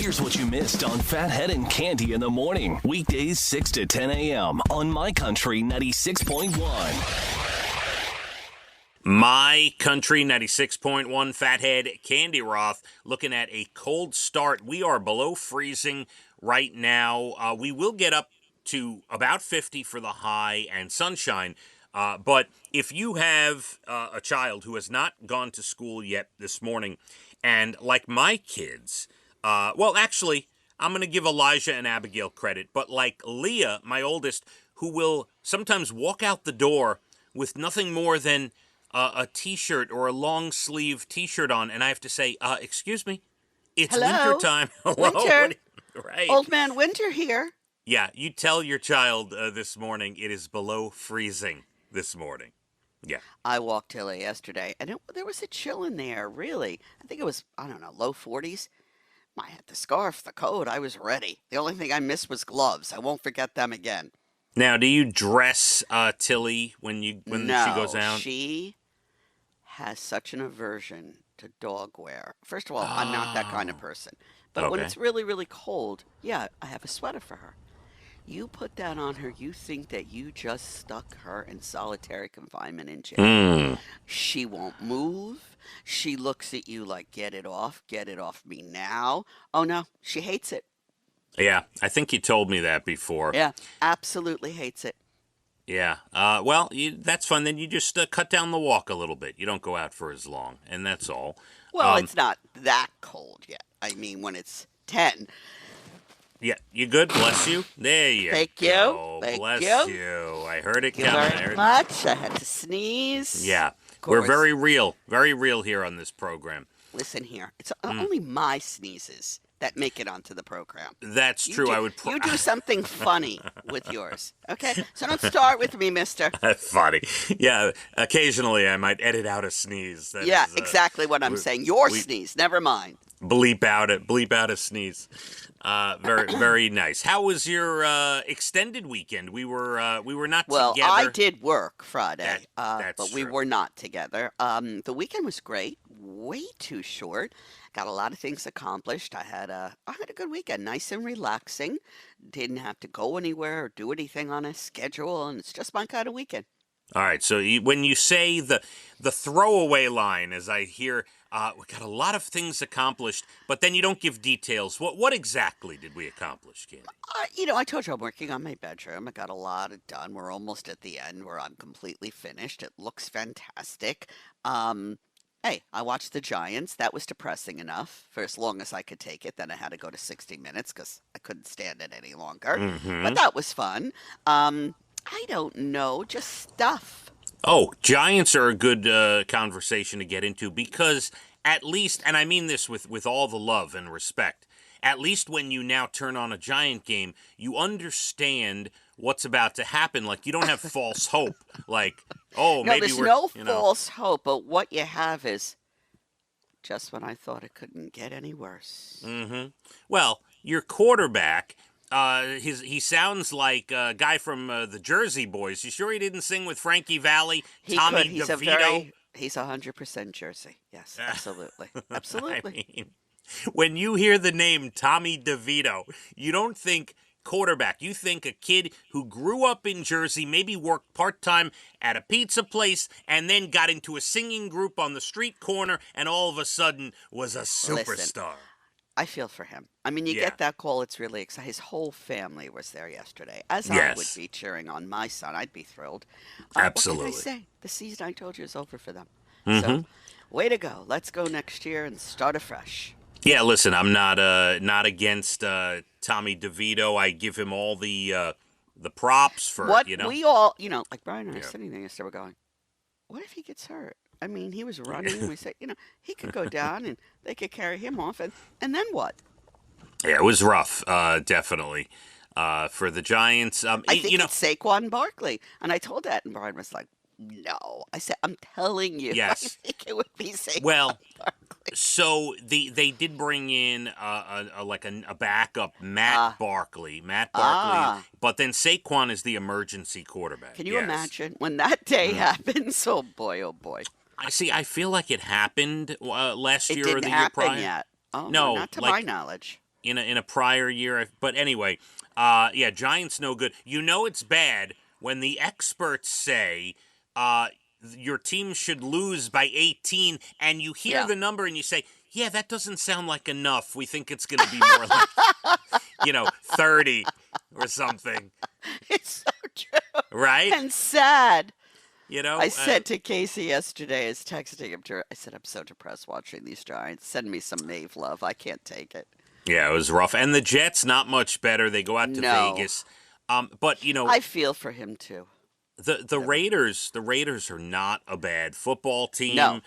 Here's what you missed on Phathead and Cande in the morning. Weekdays 6 to 10 a.m. on My Country 96.1. My Country 96.1, Phathead, Cande Roth, looking at a cold start. We are below freezing right now. We will get up to about 50 for the high and sunshine. But if you have a child who has not gone to school yet this morning, and like my kids, actually, I'm going to give Elijah and Abigail credit, but like Leah, my oldest, who will sometimes walk out the door with nothing more than a T-shirt or a long-sleeve T-shirt on, and I have to say, excuse me, it's wintertime. Hello? Winter. Right. Old man Winter here. Yeah, you tell your child this morning it is below freezing this morning. Yeah. I walked till yesterday, and there was a chill in the air, really. I think it was, I don't know, low 40s. I had the scarf, the coat, I was ready. The only thing I missed was gloves. I won't forget them again. Now, do you dress Tilly when she goes out? No, she has such an aversion to dog wear. First of all, I'm not that kind of person. But when it's really, really cold, yeah, I have a sweater for her. You put that on her, you think that you just stuck her in solitary confinement in jail. She won't move. She looks at you like, get it off me now. Oh, no, she hates it. Yeah, I think you told me that before. Yeah, absolutely hates it. Yeah. That's fun. Then you just cut down the walk a little bit. You don't go out for as long, and that's all. Well, it's not that cold yet. I mean, when it's 10. Yeah, you good? Bless you. There you Thank go. you. Bless Thank you. I heard it Thank you coming. very much. I had to sneeze. Yeah, we're very real here on this program. Listen here. It's only my sneezes that make it onto the program. That's true. You do something funny with yours, okay? So don't start with me, mister. Funny. Yeah, occasionally I might edit out a sneeze. That is, exactly what I'm saying. Your sneeze, never mind. Bleep out a sneeze. Very, very nice. How was your extended weekend? We were not together. Well, I did work Friday, that's but we true. were not together. The weekend was great. Way too short. Got a lot of things accomplished. I had a good weekend, nice and relaxing. Didn't have to go anywhere or do anything on a schedule, and it's just my kind of weekend. All right. So when you say the throwaway line, as I hear, we got a lot of things accomplished, but then you don't give details. What exactly did we accomplish, Cande? I told you I'm working on my bedroom. I got a lot done. We're almost at the end where I'm completely finished. It looks fantastic. Hey, I watched the Giants. That was depressing enough for as long as I could take it. Then I had to go to 60 minutes because I couldn't stand it any longer. Mm-hmm. But that was fun. I don't know, just stuff. Oh, Giants are a good conversation to get into because at least, and I mean this with all the love and respect, at least when you now turn on a Giant game, you understand what's about to happen. Like, you don't have false hope. Like, maybe there's no false hope, but what you have is just when I thought it couldn't get any worse. Mm-hmm. Well, your quarterback, he sounds like a guy from the Jersey Boys. You sure he didn't sing with Frankie Valli? Tommy DeVito? He's 100% Jersey. Yes, absolutely. Absolutely. I mean, when you hear the name Tommy DeVito, you don't think quarterback. You think a kid who grew up in Jersey, maybe worked part-time at a pizza place, and then got into a singing group on the street corner, and all of a sudden was a superstar. Listen, I feel for him. I mean, you get that call, it's really exciting. His whole family was there yesterday, as I would be cheering on my son. I'd be thrilled. Absolutely. What can I say? The season, I told you, is over for them. Mm-hmm. So, way to go. Let's go next year and start afresh. Yeah, listen, I'm not against Tommy DeVito. I give him all the props for we all, like Brian and I sitting there yesterday, we're going, what if he gets hurt? I mean, he was running, and we said, he could go down, and they could carry him off, and then what? Yeah, it was rough, definitely, for the Giants. I think it's Saquon Barkley, and I told that, and Brian was like, no. I said, I'm telling you, yes. I think it would be Saquon Barkley. So they did bring in a backup, Matt Barkley, but then Saquon is the emergency quarterback. Can you imagine when that day happens? Oh boy! I feel like it happened last year or the year prior. It didn't happen yet. Oh, no, not to my knowledge. in a prior year. But anyway, yeah, Giants no good. You know it's bad when the experts say your team should lose by 18, and you hear Yeah. the number and you say, yeah, that doesn't sound like enough. We think it's going to be more like, 30 or something. It's so true. Right? And sad. You know? I said to Casey yesterday, I was texting him I said, I'm so depressed watching these Giants. Send me some Mave love. I can't take it. Yeah, it was rough. And the Jets, not much better. They go out to No. Vegas. But, I feel for him too. the Raiders are not a bad football team. No.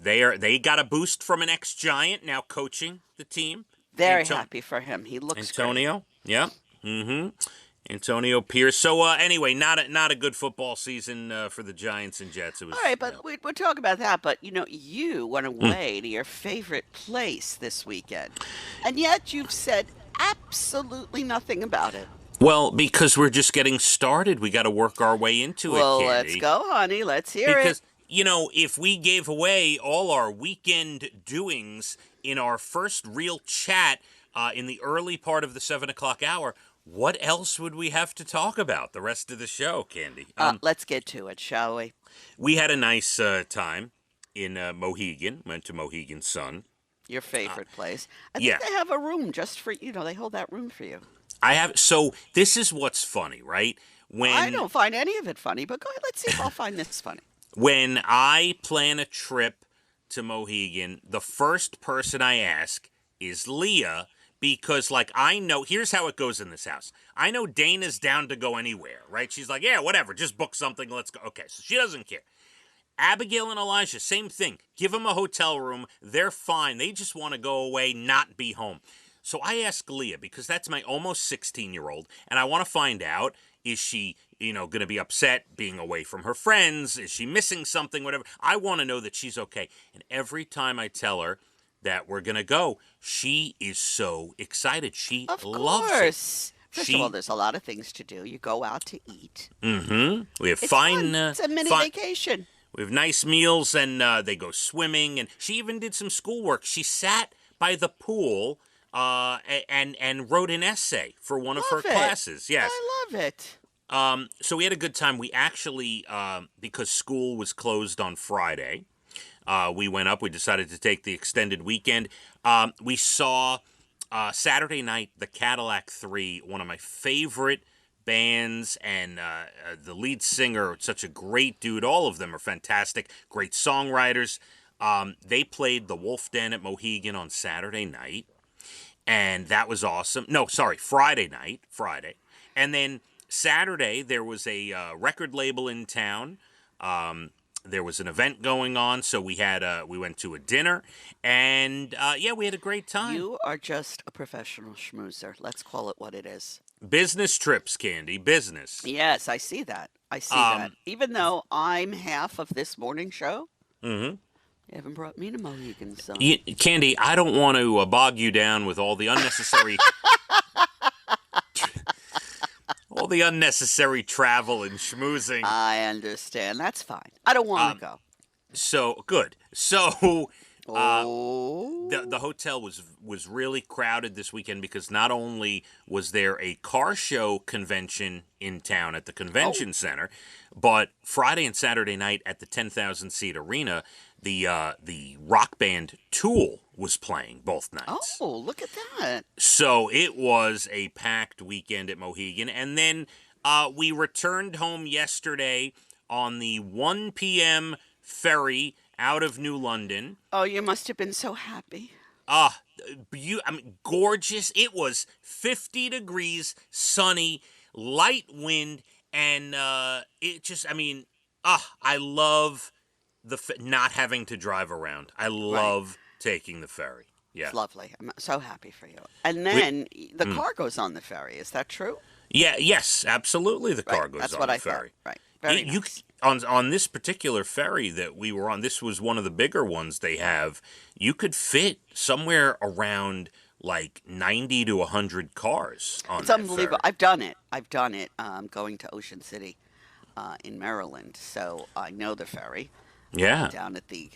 They got a boost from an ex-Giant now coaching the team. Very happy for him. He looks Antonio. Great. Yeah. Mm-hmm. Antonio Pierce. So anyway, not a good football season for the Giants and Jets. It was, all right, but we'll talk about that. But you went away to your favorite place this weekend, and yet you've said absolutely nothing about it. Well, because we're just getting started, we got to work our way into it. Well, Candy. let's go, honey. Let's hear it. Because if we gave away all our weekend doings in our first real chat in the early part of the 7 o'clock hour, what else would we have to talk about the rest of the show, Candy? Let's get to it, shall we? We had a nice time in Mohegan. Went to Mohegan Sun. Your favorite place. I think they have a room just for they hold that room for you. I have. So this is what's funny, right? I don't find any of it funny, but go ahead. Let's see if I'll find this funny. When I plan a trip to Mohegan, the first person I ask is Leah. Because, I know, here's how it goes in this house. I know Dana's down to go anywhere, right? She's like, yeah, whatever, just book something, let's go. Okay, so she doesn't care. Abigail and Elijah, same thing. Give them a hotel room. They're fine. They just want to go away, not be home. So I ask Leah, because that's my almost 16-year-old, and I want to find out, is she, going to be upset being away from her friends? Is she missing something, whatever? I want to know that she's okay. And every time I tell her that we're going to go, she is so excited. She loves it. First of all, there's a lot of things to do. You go out to eat. Mm-hmm. We have It's fine... fun. It's a mini vacation. We have nice meals, and they go swimming, and she even did some schoolwork. She sat by the pool and wrote an essay for one of her classes. Yes. I love it. So we had a good time. We actually, because school was closed on Friday, we went up. We decided to take the extended weekend. We saw Saturday night the Cadillac 3, one of my favorite bands, and the lead singer, such a great dude. All of them are fantastic, great songwriters. They played the Wolf Den at Mohegan on Saturday night, and that was awesome. No, sorry, Friday night. And then Saturday, there was a record label in town. There was an event going on, so we went to a dinner, and we had a great time. You are just a professional schmoozer. Let's call it what it is. Business trips, Candy, business. Yes, I see that. Even though I'm half of this morning show, you haven't brought me to Mohegan Sun. Candy, I don't want to bog you down with all the unnecessary... all the unnecessary travel and schmoozing. I understand. That's fine. I don't want to go. So, good. So, the hotel was really crowded this weekend because not only was there a car show convention in town at the convention center, but Friday and Saturday night at the 10,000-seat arena, the rock band Tool was playing both nights. Oh, look at that. So it was a packed weekend at Mohegan. And then we returned home yesterday on the 1 p.m. ferry out of New London. Oh, you must have been so happy. Gorgeous. It was 50 degrees, sunny, light wind, and I love not having to drive around. I love taking the ferry. Yeah. It's lovely. I'm so happy for you. And then the car goes on the ferry. Is that true? Yeah. Yes. Absolutely. The car goes That's on what the I ferry. Thought. Right. Very nice. On this particular ferry that we were on, this was one of the bigger ones they have. You could fit somewhere around like 90 to 100 cars on It's that unbelievable. ferry. I've done it. Going to Ocean City, in Maryland, so I know the ferry. Yeah. Down at the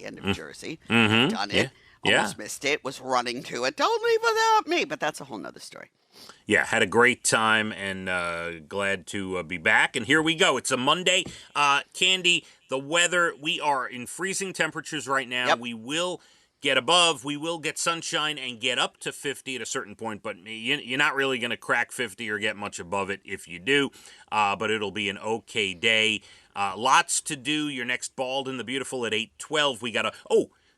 end of Jersey. Mm-hmm. Done it. Almost missed it, was running to it. Don't leave without me. But that's a whole nother story. Yeah, had a great time and glad to be back. And here we go. It's a Monday. Candy, the weather, we are in freezing temperatures right now. Yep. We will we will get sunshine and get up to 50 at a certain point, but you're not really going to crack 50 or get much above it if you do, but it'll be an okay day. Lots to do. Your next Bald and the Beautiful at 8:12. We got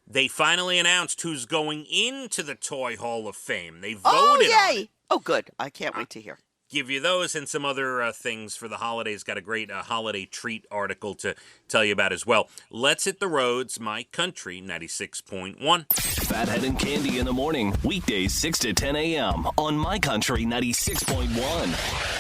they finally announced who's going into the Toy Hall of Fame. They voted on it. Oh, good. I can't wait to hear. Give you those and some other things for the holidays. Got a great holiday treat article to tell you about as well. Let's hit the roads. My Country 96.1. Phathead and Cande in the morning. Weekdays 6 to 10 a.m. on My Country 96.1.